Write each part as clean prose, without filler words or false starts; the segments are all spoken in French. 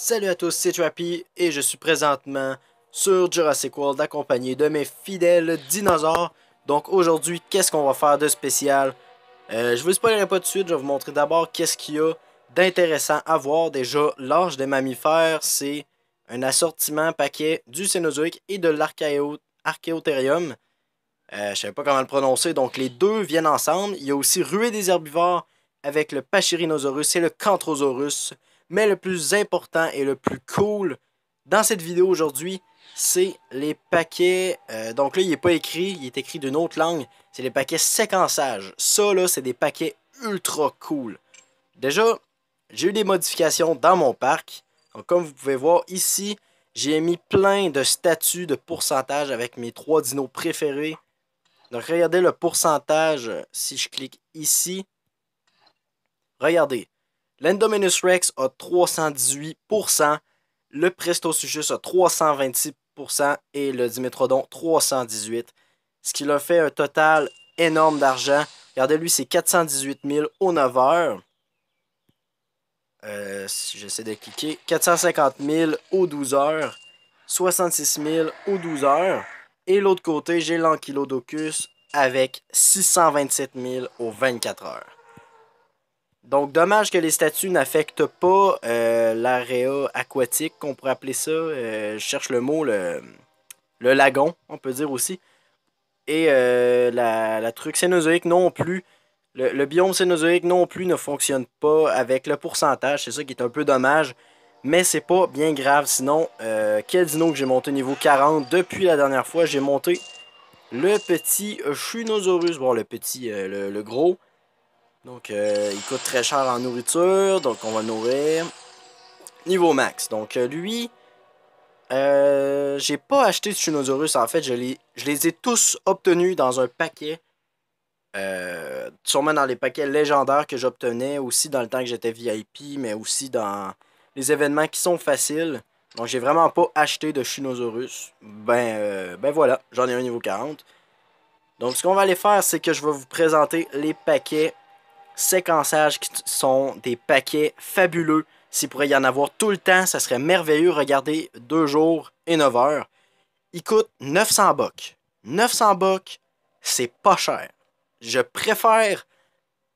Salut à tous, c'est Trappy et je suis présentement sur Jurassic World accompagné de mes fidèles dinosaures. Donc aujourd'hui, qu'est-ce qu'on va faire de spécial? Je vous spoilerai pas tout de suite, je vais vous montrer d'abord qu'est-ce qu'il y a d'intéressant à voir. Déjà, l'âge des mammifères, c'est un assortiment paquet du Cénozoïque et de l'Archéotherium. Je savais pas comment le prononcer, donc les deux viennent ensemble. Il y a aussi Ruée des herbivores avec le Pachyrhinosaurus et le Cantrosaurus. Mais le plus important et le plus cool dans cette vidéo aujourd'hui, c'est les paquets. Donc là, il n'est pas écrit, il est écrit d'une autre langue. C'est les paquets séquençage. Ça, là, c'est des paquets ultra cool. Déjà, j'ai eu des modifications dans mon parc. Donc, comme vous pouvez voir ici, j'ai mis plein de statuts de pourcentage avec mes 3 dinos préférés. Donc, regardez le pourcentage si je clique ici. Regardez. L'Endominus Rex a 318%, le Prestosuchus a 326% et le Dimetrodon 318%. Ce qui leur fait un total énorme d'argent. Regardez, lui, c'est 418 000 aux 9 heures. Si j'essaie de cliquer, 450 000 aux 12 heures, 66 000 aux 12 heures. Et l'autre côté, j'ai l'Ankylodocus avec 627 000 aux 24 heures. Donc, dommage que les statuts n'affectent pas l'area aquatique, qu'on pourrait appeler ça. Je cherche le mot, le lagon, on peut dire aussi. Et la truc cénozoïque non plus. Le biome cénozoïque non plus ne fonctionne pas avec le pourcentage. C'est ça qui est un peu dommage. Mais c'est pas bien grave. Sinon, quel dino que j'ai monté niveau 40 depuis la dernière fois? J'ai monté le petit Shunosaurus. Bon, le petit, le gros. Donc, il coûte très cher en nourriture. Donc, on va nourrir. Niveau max. Donc, lui, j'ai pas acheté de Shunosaurus. En fait, je les ai tous obtenus dans un paquet. Sûrement dans les paquets légendaires que j'obtenais. Aussi dans le temps que j'étais VIP. Mais aussi dans les événements qui sont faciles. Donc, j'ai vraiment pas acheté de Shunosaurus. Ben voilà. J'en ai un niveau 40. Donc, ce qu'on va aller faire, c'est que je vais vous présenter les paquets séquençage qui sont des paquets fabuleux. S'il pourrait y en avoir tout le temps, ça serait merveilleux. Regardez, 2 jours et 9 heures. Il coûte 900 bucks. 900 bucks, c'est pas cher. Je préfère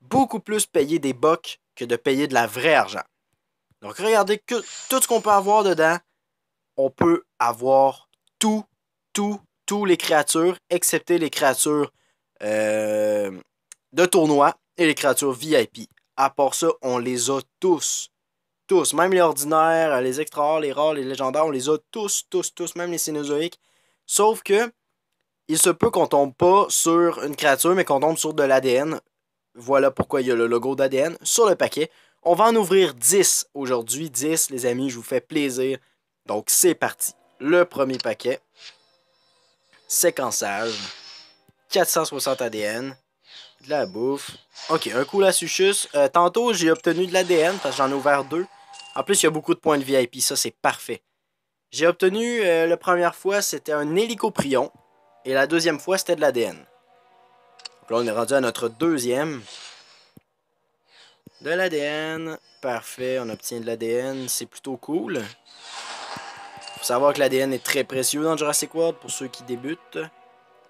beaucoup plus payer des bucks que de payer de la vraie argent. Donc regardez que tout ce qu'on peut avoir dedans. On peut avoir tous les créatures, excepté les créatures de tournoi et les créatures VIP. À part ça, on les a tous. Tous. Même les ordinaires, les extra rares, les rares, les légendaires, on les a tous. Même les cénozoïques. Sauf que, il se peut qu'on tombe pas sur une créature, mais qu'on tombe sur de l'ADN. Voilà pourquoi il y a le logo d'ADN sur le paquet. On va en ouvrir 10 aujourd'hui. 10, les amis, je vous fais plaisir. Donc, c'est parti. Le premier paquet. Séquençage. 460 ADN. De la bouffe. Ok, un Coolasuchus. Tantôt, j'ai obtenu de l'ADN parce que j'en ai ouvert 2. En plus, il y a beaucoup de points de VIP. Ça, c'est parfait. J'ai obtenu, la première fois, c'était un Hélicoprion. Et la deuxième fois, c'était de l'ADN. Donc là, on est rendu à notre deuxième. De l'ADN. Parfait, on obtient de l'ADN. C'est plutôt cool. Faut savoir que l'ADN est très précieux dans Jurassic World pour ceux qui débutent.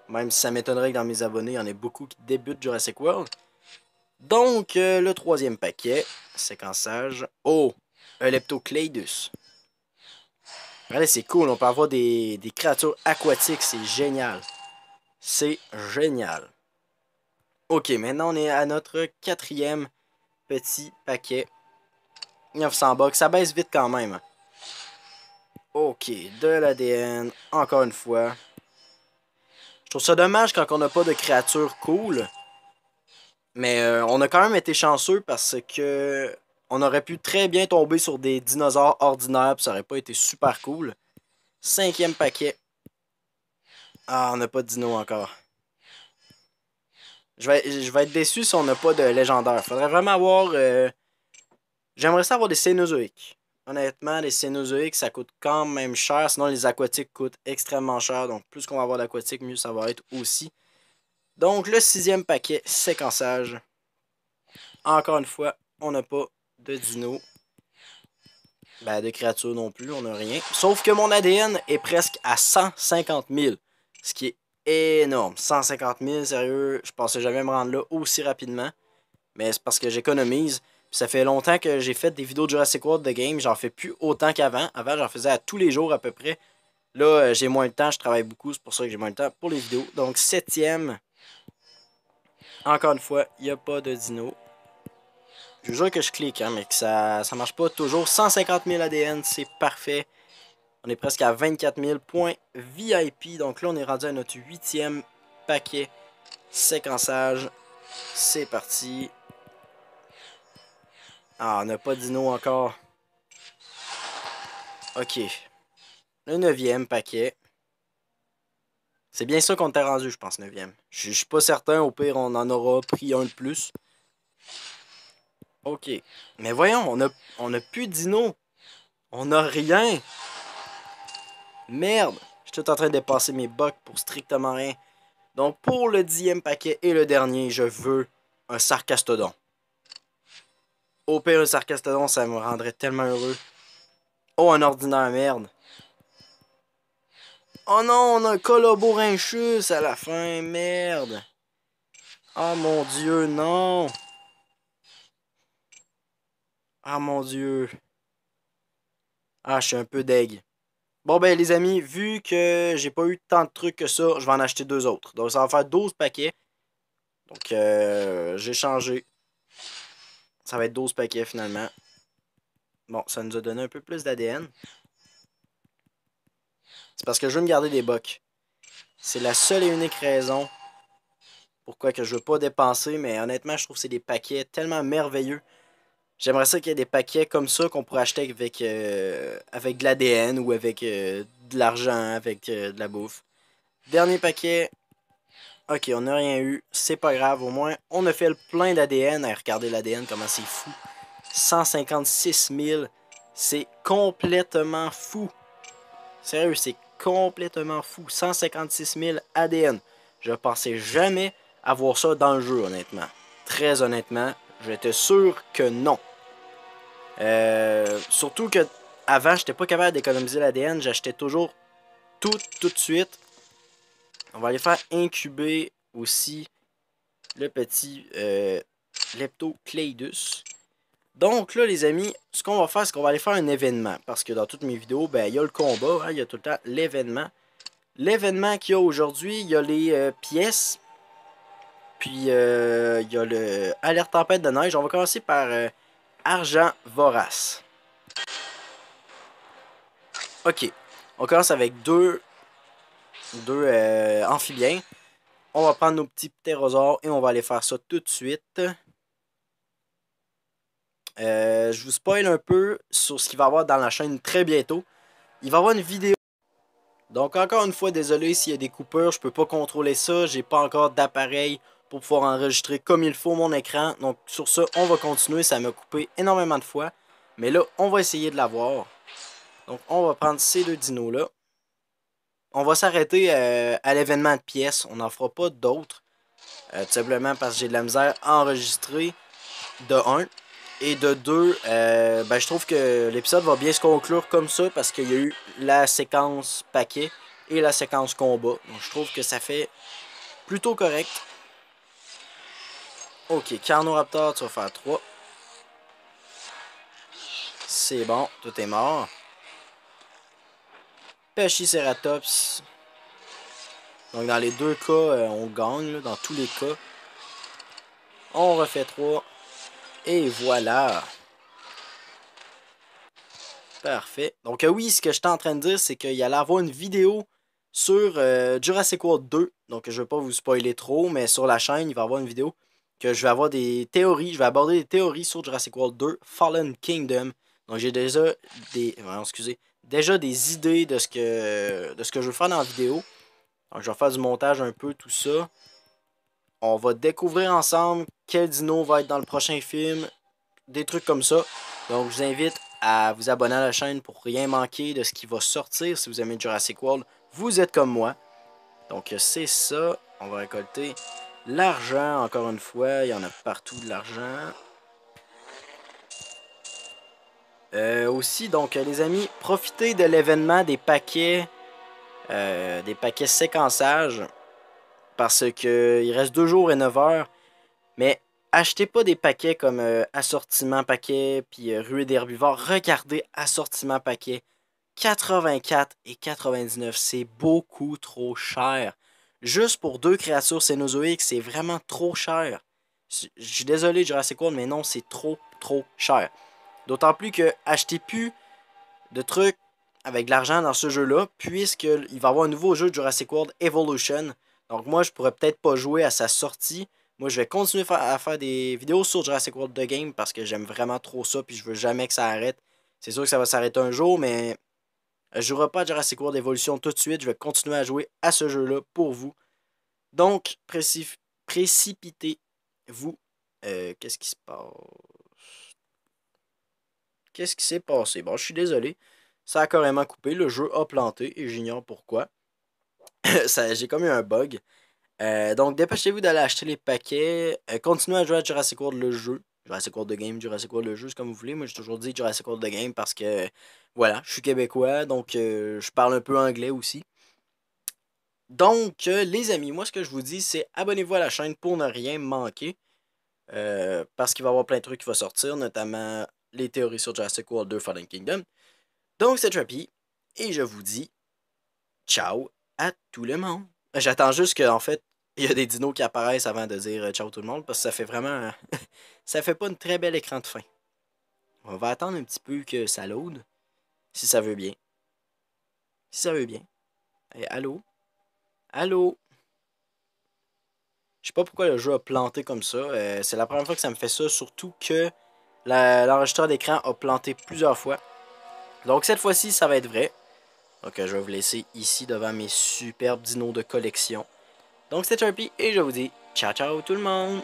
Même si ça m'étonnerait que dans mes abonnés, il y en ait beaucoup qui débutent Jurassic World. Donc, le troisième paquet, séquençage. Oh, un Leptocleidus. Regardez, c'est cool, on peut avoir des créatures aquatiques, c'est génial. C'est génial. Ok, maintenant on est à notre quatrième petit paquet. 900 bucks, ça baisse vite quand même. Ok, de l'ADN, encore une fois. Je trouve ça dommage quand on n'a pas de créatures cool. Mais on a quand même été chanceux parce que on aurait pu très bien tomber sur des dinosaures ordinaires, puis ça aurait pas été super cool. Cinquième paquet. Ah, on n'a pas de dino encore. Je vais être déçu si on n'a pas de légendaire. Faudrait vraiment avoir... J'aimerais ça avoir des cénozoïques. Honnêtement, les cénozoïques, ça coûte quand même cher. Sinon, les aquatiques coûtent extrêmement cher. Donc, plus qu'on va avoir d'aquatiques, mieux ça va être aussi. Donc, le sixième paquet, séquençage. Encore une fois, on n'a pas de dino. Ben, de créatures non plus, on n'a rien. Sauf que mon ADN est presque à 150 000. Ce qui est énorme. 150 000, sérieux, je pensais jamais me rendre là aussi rapidement. Mais c'est parce que j'économise. Puis ça fait longtemps que j'ai fait des vidéos de Jurassic World de game. J'en fais plus autant qu'avant. Avant, j'en faisais à tous les jours à peu près. Là, j'ai moins de temps. Je travaille beaucoup. C'est pour ça que j'ai moins de temps pour les vidéos. Donc, septième. Encore une fois, il n'y a pas de dino. Je vous jure que je clique, hein, mais que ça marche pas toujours. 150 000 ADN, c'est parfait. On est presque à 24 000 points VIP. Donc là, on est rendu à notre 8e paquet séquençage. C'est parti. Ah, on n'a pas de dino encore. Ok. Le 9e paquet. C'est bien ça qu'on t'a rendu, je pense, 9e. Je suis pas certain. Au pire, on en aura pris un de plus. Ok. Mais voyons, on a plus de dino. On a rien. Merde. Je suis tout en train de dépasser mes bucks pour strictement rien. Donc, pour le 10e paquet et le dernier, je veux un Sarcastodon. Au pire, un Sarcastodon, ça me rendrait tellement heureux. Oh, un ordinaire, merde. Oh non, on a un Coloborhynchus à la fin, merde. Oh mon dieu, non. Ah mon dieu. Ah, je suis un peu deg. Bon ben les amis, vu que j'ai pas eu tant de trucs que ça, je vais en acheter deux autres. Donc ça va faire 12 paquets. Donc j'ai changé. Ça va être 12 paquets finalement. Bon, ça nous a donné un peu plus d'ADN. C'est parce que je veux me garder des bucks. C'est la seule et unique raison pourquoi que je veux pas dépenser. Mais honnêtement, je trouve que c'est des paquets tellement merveilleux. J'aimerais ça qu'il y ait des paquets comme ça qu'on pourrait acheter avec de l'ADN ou avec de l'argent, avec de la bouffe. Dernier paquet. Ok, on n'a rien eu. C'est pas grave, au moins on a fait le plein d'ADN. Regardez l'ADN, comment c'est fou. 156 000. C'est complètement fou. Sérieux, c'est complètement fou. 156 000 ADN. Je pensais jamais avoir ça dans le jeu, honnêtement. Très honnêtement, j'étais sûr que non. Surtout que avant, j'étais pas capable d'économiser l'ADN. J'achetais toujours tout de suite. On va aller faire incuber aussi le petit Leptocleidus. Donc là, les amis, ce qu'on va faire, c'est qu'on va aller faire un événement. Parce que dans toutes mes vidéos, ben, il y a le combat, hein, il y a tout le temps l'événement. L'événement qu'il y a aujourd'hui, il y a les pièces. Puis il y a le Alerte Tempête de Neige. On va commencer par Argent Vorace. Ok. On commence avec deux amphibiens. On va prendre nos petits ptérosaures et on va aller faire ça tout de suite. Je vous spoil un peu sur ce qu'il va y avoir dans la chaîne très bientôt. Il va y avoir une vidéo. Donc encore une fois, désolé s'il y a des coupures, je peux pas contrôler ça. J'ai pas encore d'appareil pour pouvoir enregistrer comme il faut mon écran. Donc sur ça, on va continuer. Ça m'a coupé énormément de fois. Mais là, on va essayer de l'avoir. Donc on va prendre ces deux dinos là. On va s'arrêter à l'événement de pièces. On n'en fera pas d'autres. Tout simplement parce que j'ai de la misère à enregistrer de 1. Et de 2, ben, je trouve que l'épisode va bien se conclure comme ça parce qu'il y a eu la séquence paquet et la séquence combat. Donc je trouve que ça fait plutôt correct. Ok, Carnoraptor, tu vas faire 3. C'est bon, tout est mort. Pachyceratops. Donc dans les deux cas, on gagne, là, dans tous les cas. On refait 3. Et voilà. Parfait. Donc oui, ce que j'étais en train de dire, c'est qu'il y allait avoir une vidéo sur Jurassic World 2. Donc je ne vais pas vous spoiler trop, mais sur la chaîne, il va y avoir une vidéo que je vais avoir des théories. Je vais aborder des théories sur Jurassic World 2, Fallen Kingdom. Donc j'ai déjà déjà des idées de ce que je veux faire dans la vidéo. Donc je vais faire du montage un peu, tout ça. On va découvrir ensemble quel dino va être dans le prochain film. Des trucs comme ça. Donc je vous invite à vous abonner à la chaîne pour rien manquer de ce qui va sortir. Si vous aimez Jurassic World, vous êtes comme moi. Donc c'est ça. On va récolter l'argent encore une fois. Il y en a partout de l'argent. Aussi, donc, les amis, profitez de l'événement des paquets séquençage. Parce que il reste 2 jours et 9 heures. Mais achetez pas des paquets comme assortiment paquet puis ruée des herbivores. Regardez assortiment paquet. 84 et 99, c'est beaucoup trop cher. Juste pour 2 créatures cénozoïques, c'est vraiment trop cher. Je suis désolé Jurassic World, mais non, c'est trop cher. D'autant plus que achetez plus de trucs avec de l'argent dans ce jeu-là, puisqu'il va y avoir un nouveau jeu de Jurassic World Evolution. Donc moi, je pourrais peut-être pas jouer à sa sortie. Moi, je vais continuer à faire des vidéos sur Jurassic World The Game parce que j'aime vraiment trop ça, puis je veux jamais que ça arrête. C'est sûr que ça va s'arrêter un jour, mais je jouerai pas à Jurassic World Evolution tout de suite. Je vais continuer à jouer à ce jeu-là pour vous. Donc, précipitez-vous. Qu'est-ce qui se passe? Qu'est-ce qui s'est passé? Bon, je suis désolé. Ça a carrément coupé. Le jeu a planté et j'ignore pourquoi. J'ai comme eu un bug. Donc, dépêchez-vous d'aller acheter les paquets. Continuez à jouer à Jurassic World le jeu. Jurassic World The Game, Jurassic World le jeu, c'est comme vous voulez. Moi, j'ai toujours dit Jurassic World The Game parce que, voilà, je suis québécois, donc je parle un peu anglais aussi. Donc, les amis, moi, ce que je vous dis, c'est abonnez-vous à la chaîne pour ne rien manquer. Parce qu'il va y avoir plein de trucs qui vont sortir, notamment les théories sur Jurassic World 2 Fallen Kingdom. Donc, c'est Trappy, et je vous dis ciao à tout le monde. J'attends juste qu'en fait, il y a des dinos qui apparaissent avant de dire ciao tout le monde, parce que ça fait vraiment... ça fait pas une très belle écran de fin. On va attendre un petit peu que ça load, si ça veut bien. Si ça veut bien. Hey, allô? Allô? Je sais pas pourquoi le jeu a planté comme ça. C'est la première fois que ça me fait ça, surtout que l'enregistreur d'écran a planté plusieurs fois. Donc cette fois-ci, ça va être vrai. Donc je vais vous laisser ici devant mes superbes dinos de collection. Donc c'était Chirpy et je vous dis ciao ciao tout le monde!